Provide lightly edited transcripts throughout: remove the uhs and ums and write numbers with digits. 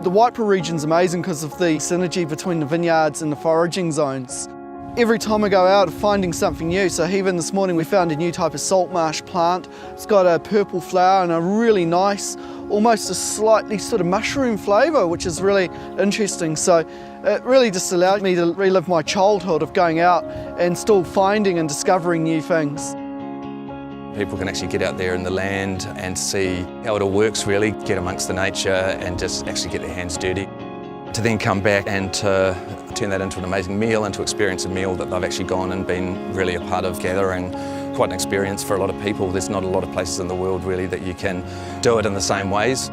The Waipara region's amazing because of the synergy between the vineyards and the foraging zones. Every time I go out, I'm finding something new. So even this morning we found a new type of salt marsh plant. It's got a purple flower and a really nice, almost a slightly sort of mushroom flavour, which is really interesting. So it really just allowed me to relive my childhood of going out and still finding and discovering new things. People can actually get out there in the land and see how it all works really, get amongst the nature and just actually get their hands dirty. To then come back and to turn that into an amazing meal and to experience a meal that they've actually gone and been really a part of gathering. Quite an experience for a lot of people. There's not a lot of places in the world really that you can do it in the same ways.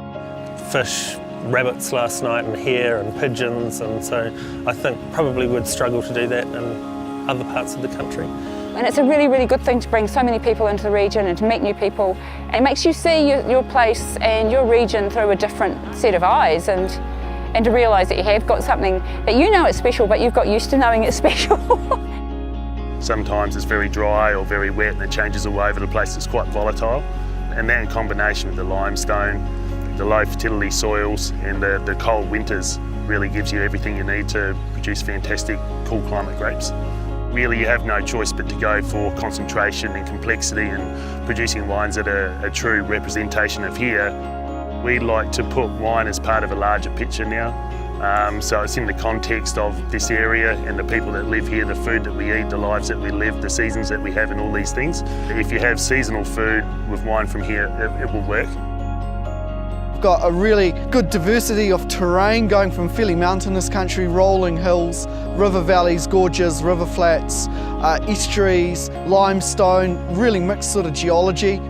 Fish, rabbits last night and hare and pigeons, and so I think probably would struggle to do that in other parts of the country. And it's a really, really good thing to bring so many people into the region and to meet new people. It makes you see your place and your region through a different set of eyes and to realise that you have got something that you know is special, but you've got used to knowing it's special. Sometimes it's very dry or very wet and it changes all over the place. It's quite volatile. And that in combination with the limestone, the low fertility soils and the cold winters really gives you everything you need to produce fantastic cool climate grapes. Really you have no choice but to go for concentration and complexity and producing wines that are a true representation of here. We like to put wine as part of a larger picture now. So it's in the context of this area and the people that live here, the food that we eat, the lives that we live, the seasons that we have and all these things. If you have seasonal food with wine from here, it will work. We've got a really good diversity of terrain going from fairly mountainous country, rolling hills, river valleys, gorges, river flats, estuaries, limestone, really mixed sort of geology.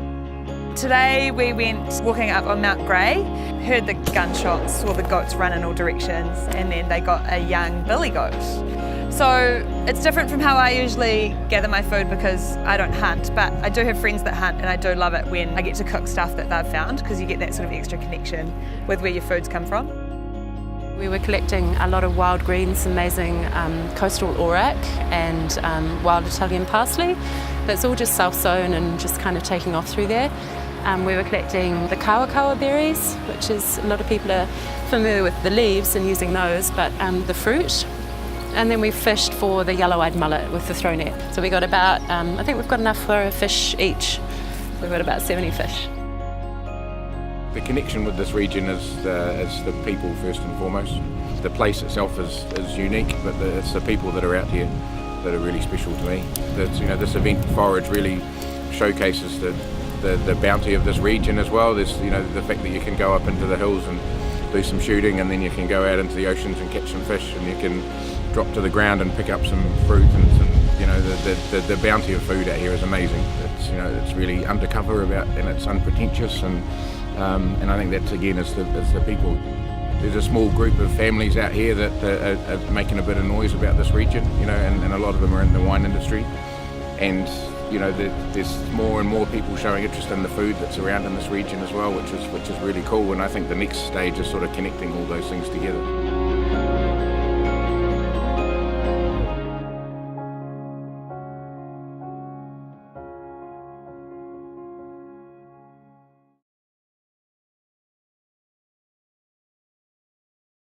Today we went walking up on Mount Grey, heard the gunshots, saw the goats run in all directions, and then they got a young billy goat. So it's different from how I usually gather my food because I don't hunt, but I do have friends that hunt and I do love it when I get to cook stuff that they've found because you get that sort of extra connection with where your food's come from. We were collecting a lot of wild greens, amazing coastal aurak and wild Italian parsley. That's all just self-sown and just kind of taking off through there. We were collecting the kawa berries, which is a lot of people are familiar with the leaves and using those, but the fruit. And then we fished for the yellow-eyed mullet with the throw net. So we got about, I think we've got enough for a fish each. We've got about 70 fish. The connection with this region is the people first and foremost. The place itself is unique, but it's the people that are out here that are really special to me. This event Forage really showcases the bounty of this region as well. There's the fact that you can go up into the hills and do some shooting, and then you can go out into the oceans and catch some fish, and you can drop to the ground and pick up some fruit, and the bounty of food out here is amazing. It's really undercover and it's unpretentious, and I think that again is the people. There's a small group of families out here that are making a bit of noise about this region, and a lot of them are in the wine industry, and there's more and more people showing interest in the food that's around in this region as well, which is really cool. And I think the next stage is sort of connecting all those things together.